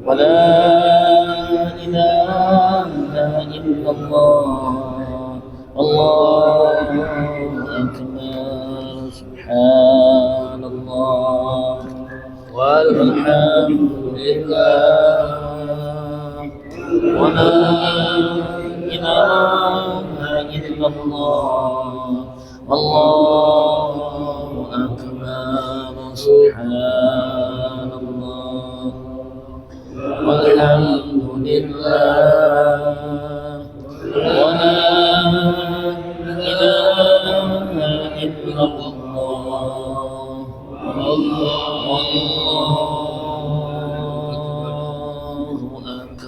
ولا إله إلا الله الله أكبر سبحان الله والحمد لله ولا إله إلا الله الله أكبر سبحان الله والحمد لله ولا إله إلا الله الله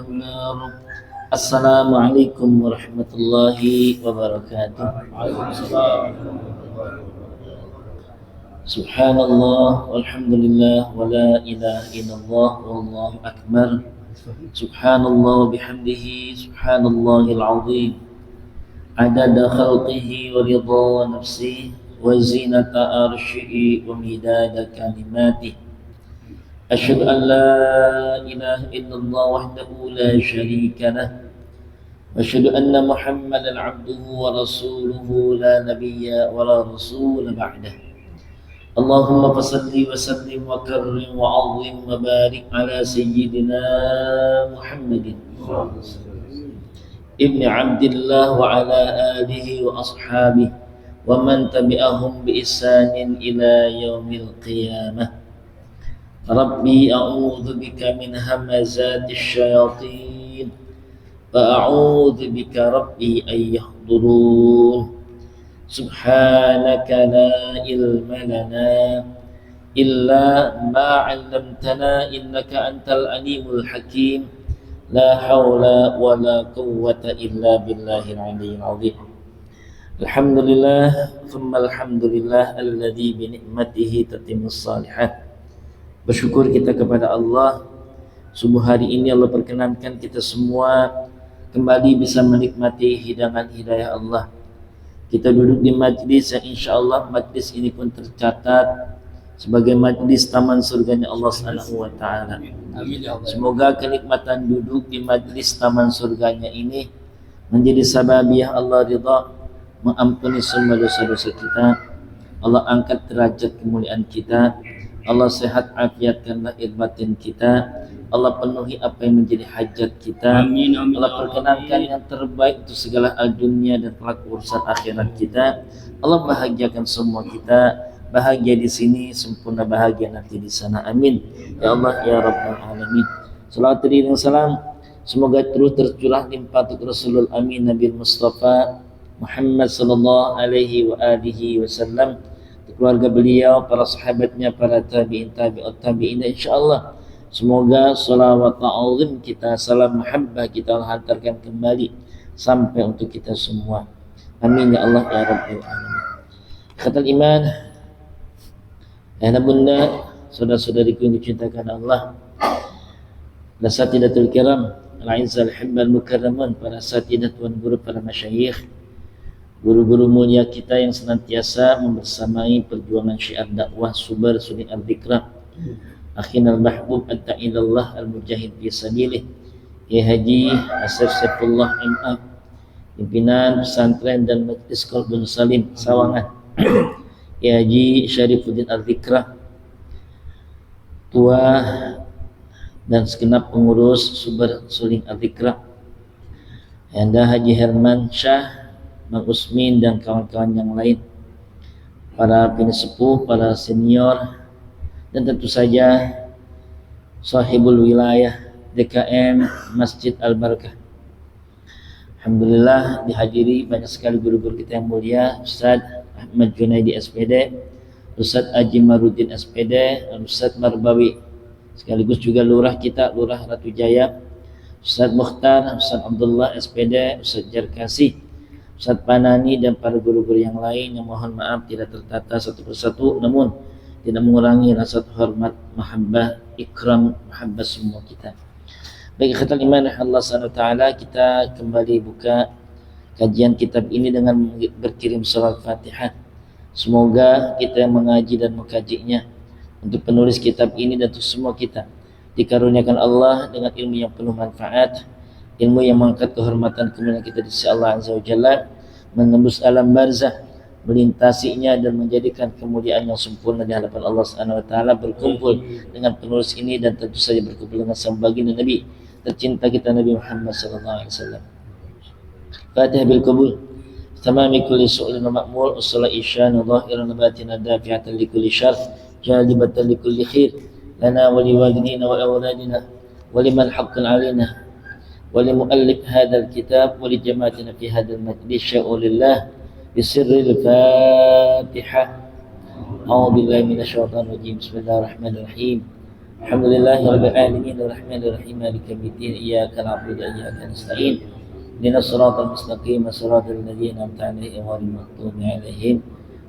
أكبر. Assalamualaikum warahmatullahi wabarakatuh. Subhanallah walhamdulillah wa la ilaha illallah wallahu akbar. Subhanallah wa bihamdihi subhanallahil azim. Adada khalqihi wa ridha nafsihi wa zinata arsyihi wa midada kalimatihi. Asyhadu an la ilaha illallah wahdahu la syarika lah. Wa asyhadu anna Muhammadan abduhu wa rasuluhu la nabiyya wa la rasula ba'dah. Allahumma fasalli wa sallim wa karrim wa 'azzim wa barik ala sayyidina Muhammadin ibni Abdillah wa ala alihi wa ashabihi wa man tabi'ahum bi ihsanin ila yaumil qiyamah. Rabbi a'udzu bika min hamazatis syayatin wa a'udzu bika rabbi ay yahdurun. Subhanaka la ilma lana illa ma 'allamtana innaka antal alimul hakim. La haula wa la quwwata illa billahil aliyyil azim. Alhamdulillah thumma alhamdulillah alladzi bi ni'matihi tatimmus shalihat. Bersyukur kita kepada Allah. Subuh hari ini Allah perkenankan kita semua kembali bisa menikmati hidangan hidayah Allah. Kita duduk di majlis yang insyaAllah majlis ini pun tercatat sebagai majlis taman surganya Allah Subhanahu wa ta'ala. Semoga kenikmatan duduk di majlis taman surganya ini menjadi sababiah Allah ridha, mengampuni semua dosa-dosa kita. Allah angkat derajat kemuliaan kita. Allah sehat afiatkan lahir batin kita. Allah penuhi apa yang menjadi hajat kita. Amin, amin, Allah perkenankan yang terbaik untuk segala dunia dan kelak urusan akhirat kita. Allah bahagiakan semua kita. Bahagia di sini, sempurna bahagia nanti di sana. Amin. Ya Allah ya Rabbal Alamin. Salawat dan salam semoga terus tercurah limpah untuk Rasulul Amin Nabi Mustafa Muhammad sallallahu alaihi wa alihi wasallam, keluarga beliau, para sahabatnya, para tabi'in, tabi'ut tabi'in, insyaallah semoga salawat ta'zim kita, salam mahabbah kita Allah hantarkan kembali sampai untuk kita semua. Amin ya Allah ya Rabbal Alamin. Khatul iman, ayah bunda, saudara-saudariku yang dicintakan Allah, Asatidatul kiram, al-izzal hibbal mukarramun, para asatidah, tuan guru, para masyayikh, guru-guru mulia kita yang senantiasa membersamai perjuangan syiar dakwah Subar Suling Al-Dhikrah, akhinal mahbub at-ta'ilallah al-mujahid fi sabilih, Kiai Haji Asif Saifullah MA, pimpinan pesantren dan majlis Qalbun Salim Sawangan, Kiai Haji Syarifuddin Al-Dhikrah, tua dan segenap pengurus Subar Suling Al-Dhikrah, Anda Haji Herman Syah, Bang Usmin dan kawan-kawan yang lain, para pensepuh, para senior, dan tentu saja sahibul wilayah DKM Masjid Al-Barakah. Alhamdulillah dihadiri banyak sekali guru-guru kita yang mulia, Ustaz Ahmad Junaidi SPD, Ustaz Haji Marudin SPD, Ustaz Marbawi, sekaligus juga lurah kita, Lurah Ratu Jaya, Ustaz Mukhtar, Ustaz Abdullah SPD, Ustaz Jarkasi, Ustaz Panani, dan para guru-guru yang lain yang mohon maaf tidak tertata satu persatu, namun tidak mengurangi rasa hormat, mahabbah, ikram, mahabbah semua kita. Baik, khatul iman Allah SWT, kita kembali buka kajian kitab ini dengan berkirim surat Fatihah. Semoga kita yang mengaji dan mengkajinya, untuk penulis kitab ini dan untuk semua kita, dikaruniakan Allah dengan ilmu yang penuh manfaat, ilmu yang mengangkat kehormatan kemuliaan kita di sisi Allah Azza wa Jalla, menembus alam barzah, melintasinya dan menjadikan kemuliaan yang sempurna di hadapan Allah Subhanahu wa taala, berkumpul dengan penulis ini dan tentu saja berkumpul dengan sang baginda Nabi tercinta kita Nabi Muhammad sallallahu alaihi wasallam. Fatihah bil qabul. Tamami kulli su'lin wa ma'mul, usul isyan zahiran batina dafi'atan li kulli syarr, jalibatan li kulli khair, lana wa liwalidina wa awladina wa liman haqqan alaina wa li muallif hadzal kitab wa li jama'atina fi hadzal majlis sya'ulillah bisirril Fatihah. A'udzu billahi minasyaitonir rajim. Bismillahirrahmanirrahim. Alhamdulillahi rabbil alamin arrahmanir rahim maliki yaumiddin iyyaka na'budu wa iyyaka nasta'in ihdinas siratal mustaqim siratal ladzina an'amta 'alaihim ghairil maghdubi 'alaihim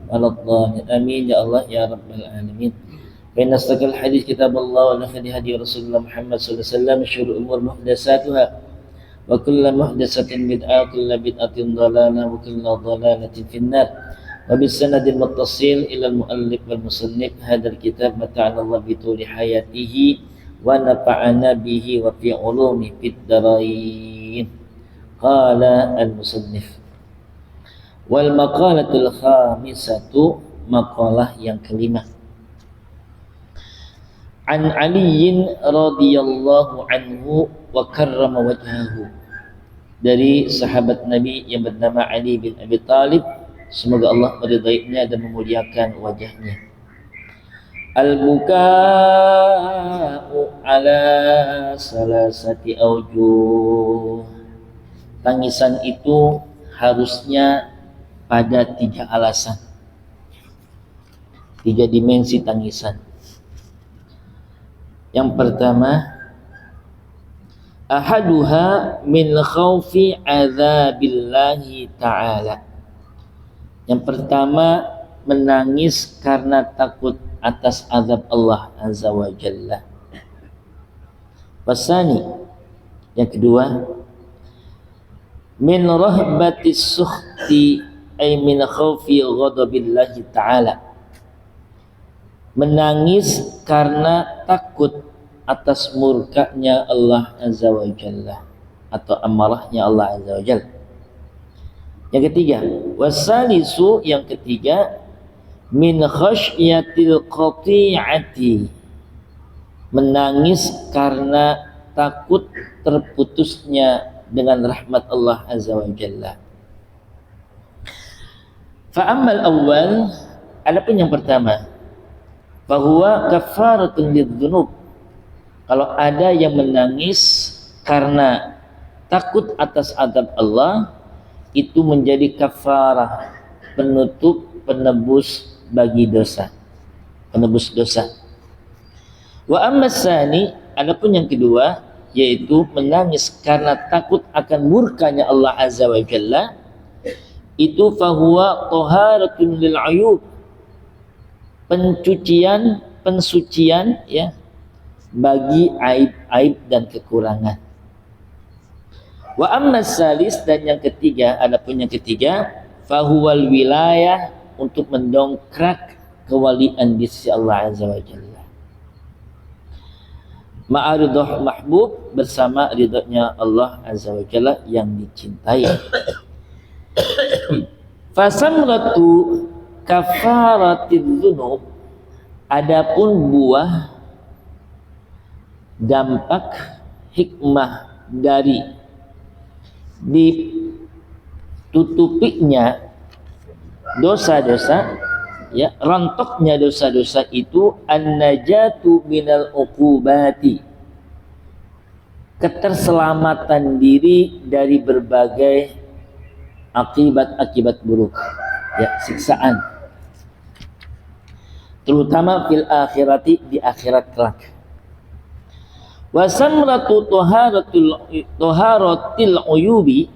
waladdallin. Amin ya Allah ya rabbal alamin. Fa inna asdaqal hadits kitabullah wa khairal hadi Rasulullah Muhammad sallallahu alaihi wasallam, syarrul umur muhdatsatuha wa kullu muhdatsatin bid'ah, kullu bid'atin dhalalah wa kullu dhalalatin finnar. Wa bisanadil muttasil ila al-muallif wal musannif hadzal kitab mata'ana Allah bi tuli hayatihi wa nafa'ana bihi wa fi ulumi fid darain. Qala al-musannif. Wal maqalatul khamisatu, maqalah yang kelima. An Aliin radhiyallahu anhu wa karrama wajhahu, dari sahabat Nabi yang bernama Ali bin Abi Thalib, semoga Allah meridainya dan memuliakan wajahnya. Al-buka'u ala salasati awjuh, tangisan itu harusnya pada 3 alasan, 3 dimensi tangisan. Yang pertama, ahaduha min khaufi azabillahi ta'ala. Yang pertama, menangis karena takut atas azab Allah Azza wa Jalla. Wasani, yang kedua, min rahbatis sukhti ay min khaufi ghadabillahi ta'ala, menangis karena takut atas murkanya Allah Azza wa Jalla atau amarahnya Allah Azza wa Jalla. Yang ketiga, wasalisu, yang ketiga, min khasyatil qati'ati, menangis karena takut terputusnya dengan rahmat Allah Azza wa Jalla. Fa ammal awwal, adapun yang pertama, fahuwa kafaratun lidzunub, kalau ada yang menangis karena takut atas azab Allah, itu menjadi kafarah, penutup, penebus bagi dosa, penebus dosa. Wa amma tsani, adapun yang kedua, yaitu menangis karena takut akan murkanya Allah Azza wa Jalla, itu fahuwa taharatun lil ayub, pencucian, pensucian ya bagi aib-aib dan kekurangan. Wa amma salis, dan yang ketiga, adapun yang ketiga, fahuwal wilayah, untuk mendongkrak kewalian di sisi Allah Azza wa Jalla. Ma'aridah mahbub, bersama ridhonya Allah Azza wa Jalla yang dicintai. Fasamratu kafaratidz dzunub, adapun buah dampak hikmah dari ditutupinya dosa-dosa, ya, rontoknya dosa-dosa itu, an-najatu minal uqubati, keterselamatan diri dari berbagai akibat-akibat buruk, ya, siksaan, terutama fil akhirati, di akhirat kelak. Wa samratu taharatil uyubi,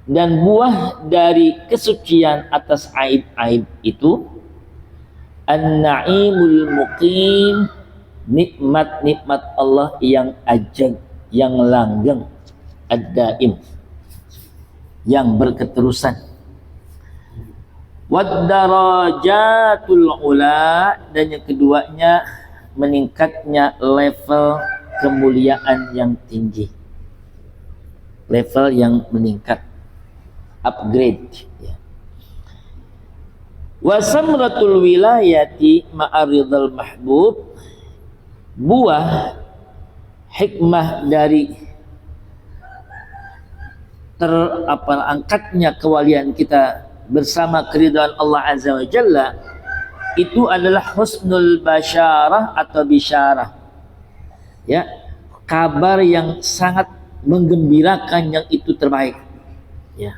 dan buah dari kesucian atas aib-aib itu, an-na'imul muqim, nikmat-nikmat Allah yang ajag, yang langgeng, ad-daim, yang berketerusan. Wad darajatul ula, dan yang keduanya meningkatnya level kemuliaan yang tinggi, level yang meningkat, upgrade ya. Wa samratul wilayati ma'aridul mahbub, buah hikmah dari angkatnya kewalian kita bersama keridhaan Allah Azza wa Jalla, itu adalah husnul basyarah atau bisyarah ya, kabar yang sangat menggembirakan, yang itu terbaik ya,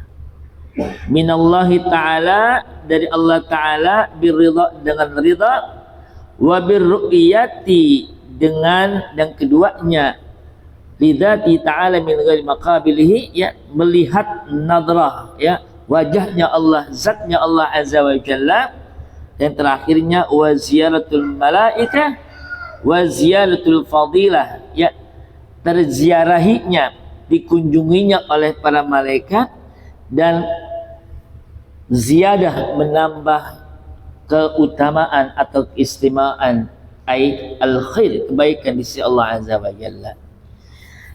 minallahi ta'ala, dari Allah ta'ala, birridha, dengan ridha, wa birru'yati, dengan yang keduanya, lidzati ta'ala min ghairi maqabilihi ya, melihat nadrah ya, wajahnya Allah, zatnya Allah Azza wa Jalla. Dan terakhirnya wa ziyaratul malaikah wa ziyaratul fadilah ya, terziarahinya, dikunjunginya oleh para malaikat, dan ziyadah menambah keutamaan atau keistimewaan, ai al khair, kebaikan di sisi Allah Azza wa Jalla.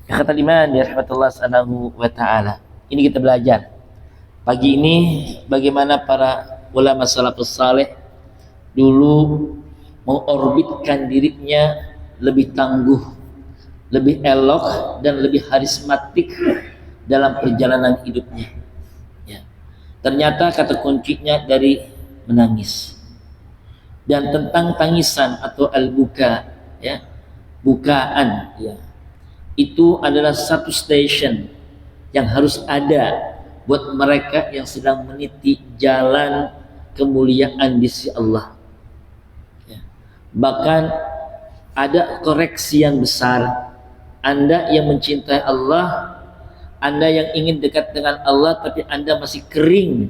Kata iman ya rahmatullah subhanahu wa ta'ala. Ini kita belajar pagi ini bagaimana para ulama salafus saleh dulu mengorbitkan dirinya lebih tangguh, lebih elok, dan lebih harismatik dalam perjalanan hidupnya ya. Ternyata kata kuncinya dari menangis. Dan tentang tangisan atau al-buka ya, bukaan ya, itu adalah satu station yang harus ada buat mereka yang sedang meniti jalan kemuliaan di sisi Allah. Bahkan ada koreksi yang besar. Anda yang mencintai Allah, Anda yang ingin dekat dengan Allah, tapi Anda masih kering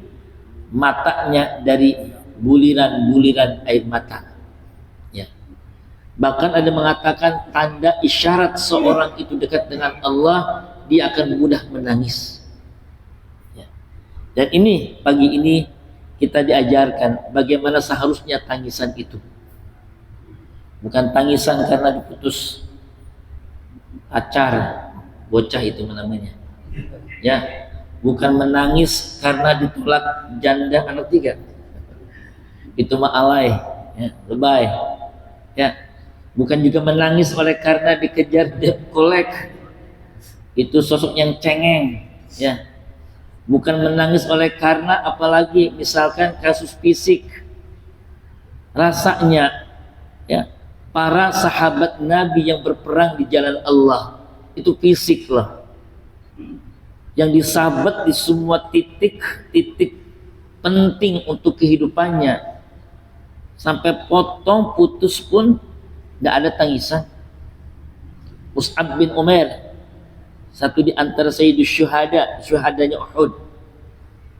matanya dari buliran-buliran air mata ya. Bahkan ada mengatakan tanda isyarat seorang itu dekat dengan Allah, dia akan mudah menangis ya. Dan ini pagi ini kita diajarkan bagaimana seharusnya tangisan itu. Bukan tangisan karena diputus pacar, bocah itu namanya ya. Bukan menangis karena ditolak janda anak 3, itu mah alay ya, lebay ya. Bukan juga menangis oleh karena dikejar debt collect, itu sosok yang cengeng ya. Bukan menangis oleh karena apalagi misalkan kasus fisik, rasanya ya, para sahabat Nabi yang berperang di jalan Allah itu fisik lah, yang disabat di semua titik-titik penting untuk kehidupannya, sampai potong putus pun tidak ada tangisan. Mus'ab bin Umair, satu di antara sayyidus syuhada, syuhadanya Uhud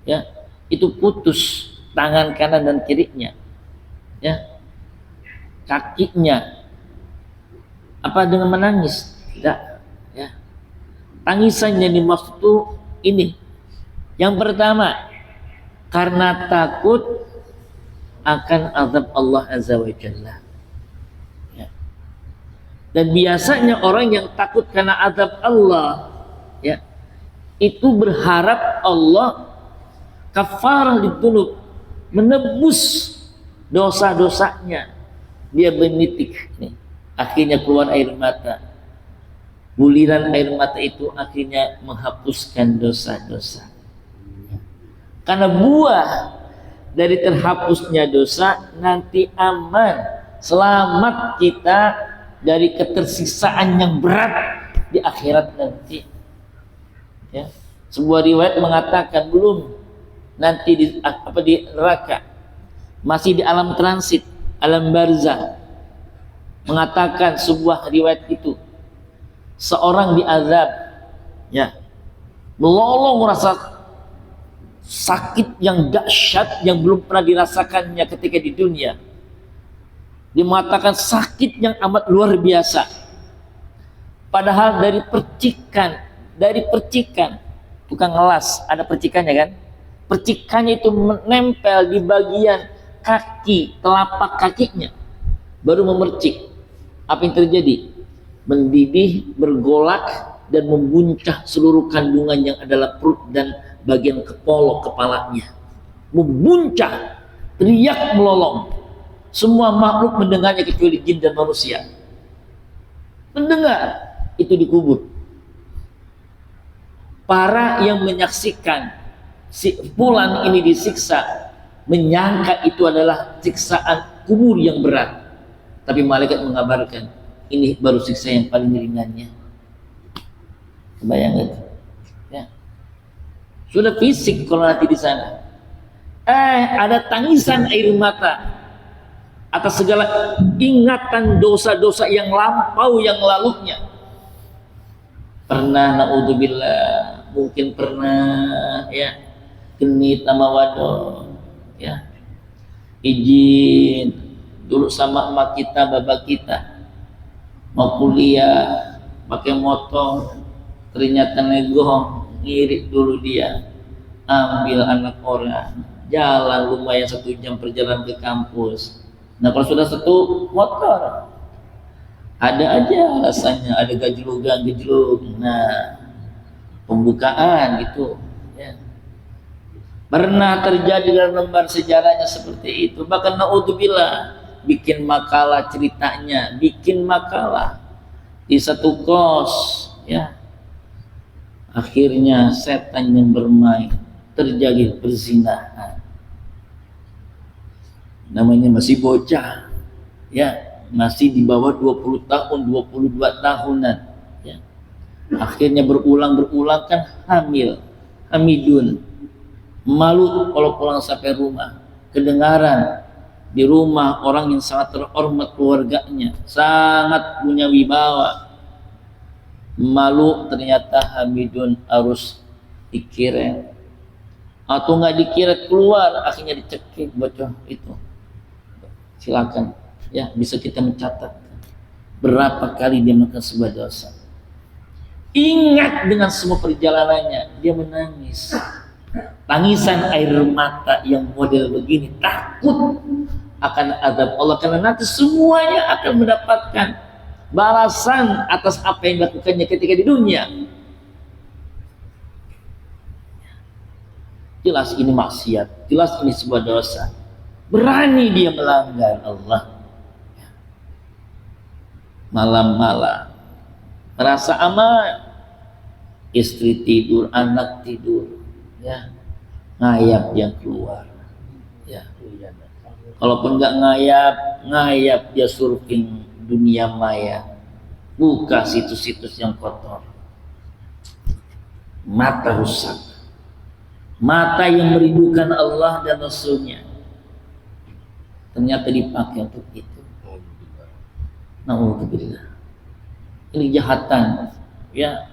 ya, itu putus tangan kanan dan kirinya ya, kakinya. Apa dengan menangis? Tidak ya. Tangisan yang dimaksud itu ini. Yang pertama, karena takut akan azab Allah Azza wa Jalla ya. Dan biasanya orang yang takut karena azab Allah ya, itu berharap Allah kafarah lidunub, menebus dosa-dosanya. Dia menitik nih, akhirnya keluar air mata. Buliran air mata itu akhirnya menghapuskan dosa-dosa. Karena buah dari terhapusnya dosa nanti aman, selamat kita dari ketersisaan yang berat di akhirat nanti ya. Sebuah riwayat mengatakan belum nanti di neraka, masih di alam transit, alam barzah. Mengatakan sebuah riwayat itu, seorang diazab ya, melolong rasa sakit yang dahsyat yang belum pernah dirasakannya ketika di dunia. Dia mengatakan sakit yang amat luar biasa. Padahal dari percikan tukang ngelas ada percikannya kan, percikannya itu menempel di bagian kaki, telapak kakinya, baru memercik. Apa yang terjadi? Mendidih, bergolak, dan membuncah seluruh kandungan yang adalah perut dan bagian kepala kepalanya. Membuncah, teriak melolong. Semua makhluk mendengarnya kecuali jin dan manusia. Mendengar, itu dikubur. Para yang menyaksikan si fulan ini disiksa menyangka itu adalah siksaan kubur yang berat, tapi malaikat mengabarkan ini baru siksa yang paling ringannya. Kebayang itu? Ya. Sudah fisik kalau nanti di sana. Ada tangisan air mata atas segala ingatan dosa-dosa yang lampau yang lalunya. Pernah naudzubillah, mungkin pernah ya genit sama wadon ya. Izin dulu sama emak kita, bapak kita mau kuliah pakai motor, ternyata negong, ngirit dulu dia, ambil anak orang, jalan lumayan 1 jam perjalanan ke kampus. Nah kalau sudah satu motor, ada aja rasanya, ada gejlug. Nah pembukaan gitu ya. Pernah terjadi dalam lembar sejarahnya seperti itu. Bahkan naudzubillah, bikin makalah ceritanya, bikin makalah di satu kos ya. Akhirnya setan yang bermain, terjadi perzinahan. Namanya masih bocah ya, masih di bawah 20 tahun, 22 tahunan ya. Akhirnya berulang kan hamidun, malu kalau pulang sampai rumah, kedengaran di rumah orang yang sangat terhormat keluarganya, sangat punya wibawa, malu ternyata hamidun harus dikiret atau nggak dikiret keluar, akhirnya dicekik bocah itu. Silakan ya, bisa kita mencatat berapa kali dia melakukan sebuah dosa. Ingat dengan semua perjalanannya, dia menangis. Tangisan air mata yang model begini, takut akan azab Allah, karena nanti semuanya akan mendapatkan balasan atas apa yang dilakukannya ketika di dunia. Jelas ini maksiat, jelas ini sebuah dosa. Berani dia melanggar Allah. Malam-malam merasa aman, istri tidur, anak tidur ya, ngayap yang keluar ya. Kalaupun nggak ngayap dia surfing dunia maya, buka situs-situs yang kotor. Mata rusak, mata yang merindukan Allah dan Rasulnya ternyata dipakai untuk itu. Naudzubillah. Ini kejahatan ya.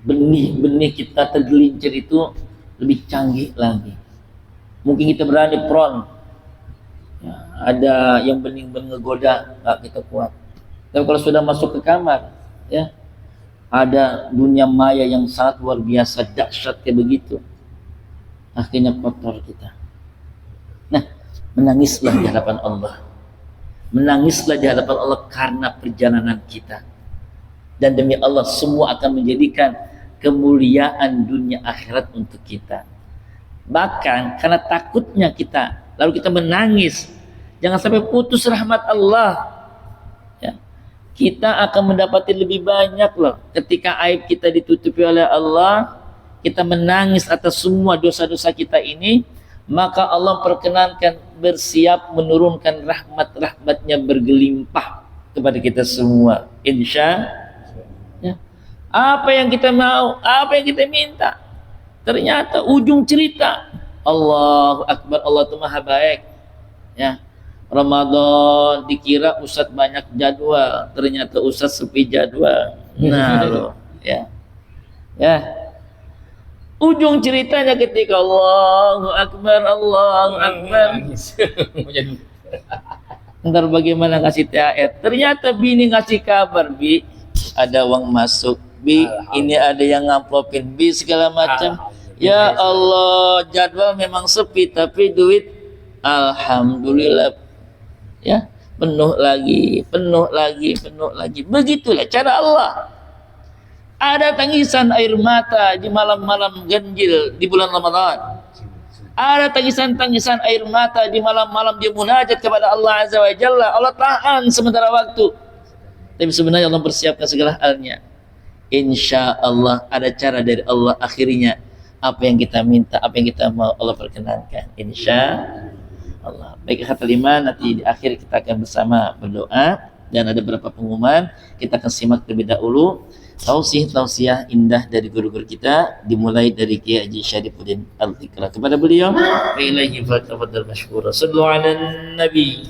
Benih-benih kita tergelincir itu lebih canggih lagi. Mungkin kita berani prone ya, ada yang bening-bening ngegoda, nggak kita kuat. Tapi kalau sudah masuk ke kamar ya, ada dunia maya yang sangat luar biasa dahsyat kayak begitu, akhirnya kotor kita. Nah, menangislah di hadapan Allah, menangislah di hadapan Allah karena perjalanan kita, dan demi Allah semua akan menjadikan kemuliaan dunia akhirat untuk kita. Bahkan karena takutnya kita, lalu kita menangis, jangan sampai putus rahmat Allah ya. Kita akan mendapati lebih banyak loh ketika aib kita ditutupi oleh Allah, kita menangis atas semua dosa-dosa kita ini, maka Allah perkenankan bersiap menurunkan rahmat-rahmatnya bergelimpah kepada kita semua, insya ya. Apa yang kita mau, apa yang kita minta, ternyata ujung cerita Allahu Akbar, Allah itu maha baik ya. Ramadan dikira Ustadz banyak jadwal, ternyata Ustadz sepi jadwal. Nah loh ya ujung ceritanya ketika Allahu Akbar, Allahu Akbar. Ntar bagaimana ngasih THR? Ternyata bini ngasih kabar, Bi, ada uang masuk, Bi, ini ada yang ngamplopin, Bi, segala macam. Ya Allah, jadwal memang sepi tapi duit alhamdulillah. Ya, penuh lagi, penuh lagi, penuh lagi. Begitulah cara Allah. Ada tangisan air mata di malam-malam ganjil di bulan Ramadan. Ada tangisan-tangisan air mata di malam-malam dia munajat kepada Allah Azza wa Jalla. Allah tahan sementara waktu. Tapi sebenarnya Allah persiapkan segala halnya. Insya Allah ada cara dari Allah, akhirnya apa yang kita minta, apa yang kita mau Allah perkenankan. Insya Allah. Baik, kata lima, nanti di akhir kita akan bersama berdoa dan ada beberapa pengumuman. Kita akan simak terlebih dahulu tausiah indah dari guru-guru kita, dimulai dari Kiai Haji Syarifuddin Al-Tikra. Kepada beliau, wa ilaihi fatafadhal mashkura. Sallu ala nabi.